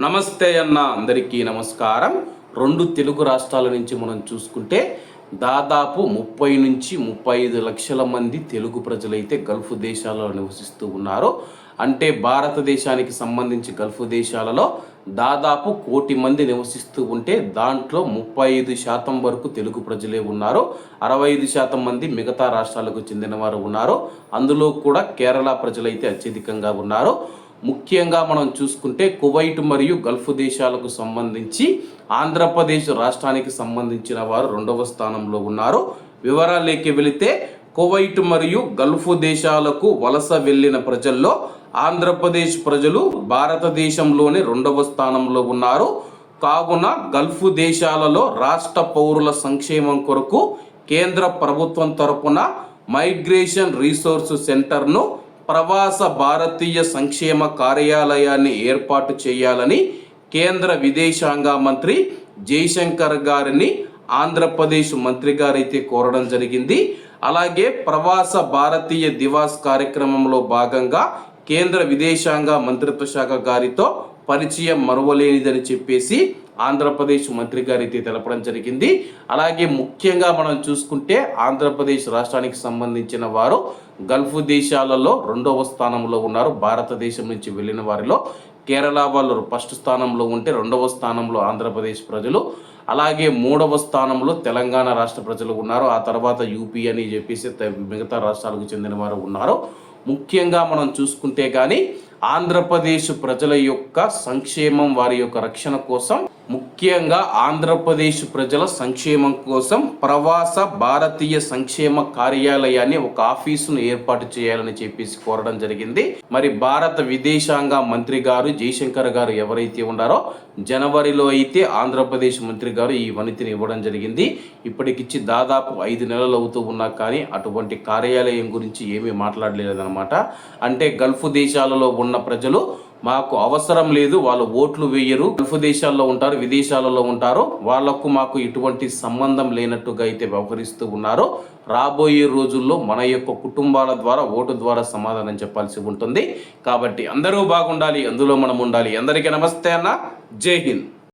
నమస్తే అన్న అందరికీ నమస్కారం. రెండు తెలుగు రాష్ట్రాల నుంచి మనం చూసుకుంటే దాదాపు 30 నుంచి 35 లక్షల మంది తెలుగు ప్రజలైతే గల్ఫ్ దేశాలలో నివసిస్తూ ఉన్నారు. అంటే భారతదేశానికి సంబంధించి గల్ఫ్ దేశాలలో దాదాపు 1 కోటి మంది నివసిస్తూ ఉంటే దాంట్లో 35% వరకు తెలుగు ప్రజలే ఉన్నారు. 65% మంది మిగతా రాష్ట్రాలకు చెందిన వారు ఉన్నారు. అందులో కూడా కేరళ ప్రజలైతే అత్యధికంగా ఉన్నారు. ముఖ్యంగా మనం చూసుకుంటే కువైట్ మరియు గల్ఫ్ దేశాలకు సంబంధించి ఆంధ్రప్రదేశ్ రాష్ట్రానికి సంబంధించిన వారు 2వ స్థానంలో ఉన్నారు. వివరాలేకి వెళితే కువైట్ మరియు గల్ఫ్ దేశాలకు వలస వెళ్ళిన ప్రజల్లో ఆంధ్రప్రదేశ్ ప్రజలు భారతదేశంలోనే 2వ స్థానంలో ఉన్నారు. కావున గల్ఫ్ దేశాలలో రాష్ట్ర పౌరుల సంక్షేమం కొరకు కేంద్ర ప్రభుత్వం తరపున మైగ్రేషన్ రీసోర్స్ సెంటర్ను ప్రవాస భారతీయ సంక్షేమ కార్యాలయాన్ని ఏర్పాటు చేయాలని కేంద్ర విదేశాంగ మంత్రి జైశంకర్ గారిని ఆంధ్రప్రదేశ్ మంత్రి గారైతే కోరడం జరిగింది. అలాగే ప్రవాస భారతీయ దివాస్ కార్యక్రమంలో భాగంగా కేంద్ర విదేశాంగ మంత్రిత్వ శాఖ గారితో పరిచయం మరువలేనిదని చెప్పేసి ఆంధ్రప్రదేశ్ మంత్రి గారైతే తెలపడం జరిగింది. అలాగే ముఖ్యంగా మనం చూసుకుంటే ఆంధ్రప్రదేశ్ రాష్ట్రానికి సంబంధించిన వారు గల్ఫ్ దేశాలలో 2వ స్థానంలో ఉన్నారు. భారతదేశం నుంచి వెళ్ళిన వారిలో కేరళ వాళ్ళు 1st స్థానంలో ఉంటే 2వ స్థానంలో ఆంధ్రప్రదేశ్ ప్రజలు, అలాగే 3వ స్థానంలో తెలంగాణ రాష్ట్ర ప్రజలు ఉన్నారు. ఆ తర్వాత యూపీ అని చెప్పేసి మిగతా రాష్ట్రాలకు చెందిన వారు ఉన్నారు. ముఖ్యంగా మనం చూసుకుంటే కానీ ఆంధ్రప్రదేశ్ ప్రజల యొక్క సంక్షేమం, వారి యొక్క రక్షణ కోసం, ముఖ్యంగా ఆంధ్రప్రదేశ్ ప్రజల సంక్షేమం కోసం ప్రవాస భారతీయ సంక్షేమ కార్యాలయాన్ని ఒక ఆఫీసును ఏర్పాటు చేయాలని చెప్పేసి కోరడం జరిగింది. మరి భారత విదేశాంగ మంత్రి గారు జైశంకర్ గారు ఎవరైతే ఉన్నారో జనవరిలో అయితే ఆంధ్రప్రదేశ్ మంత్రి గారు ఈ వనితిని ఇవ్వడం జరిగింది. ఇప్పటికిచ్చి దాదాపు 5 నెలలు అవుతూ ఉన్నా కానీ అటువంటి కార్యాలయం గురించి ఏమీ మాట్లాడలేదన్నమాట. అంటే గల్ఫ్ దేశాలలో ఉన్న ప్రజలు మాకు అవసరం లేదు, వాళ్ళు ఓట్లు వేయరు, గల్ఫ్ దేశాల్లో ఉంటారు, విదేశాలలో ఉంటారు, వాళ్లకు మాకు ఇటువంటి సంబంధం లేనట్టుగా అయితే వ్యవహరిస్తూ ఉన్నారు. రాబోయే రోజుల్లో మన యొక్క కుటుంబాల ద్వారా ఓటు ద్వారా సమాధానం చెప్పాల్సి ఉంటుంది. కాబట్టి అందరూ బాగుండాలి, అందులో మనం ఉండాలి. అందరికీ నమస్తే అన్న, జై హింద్.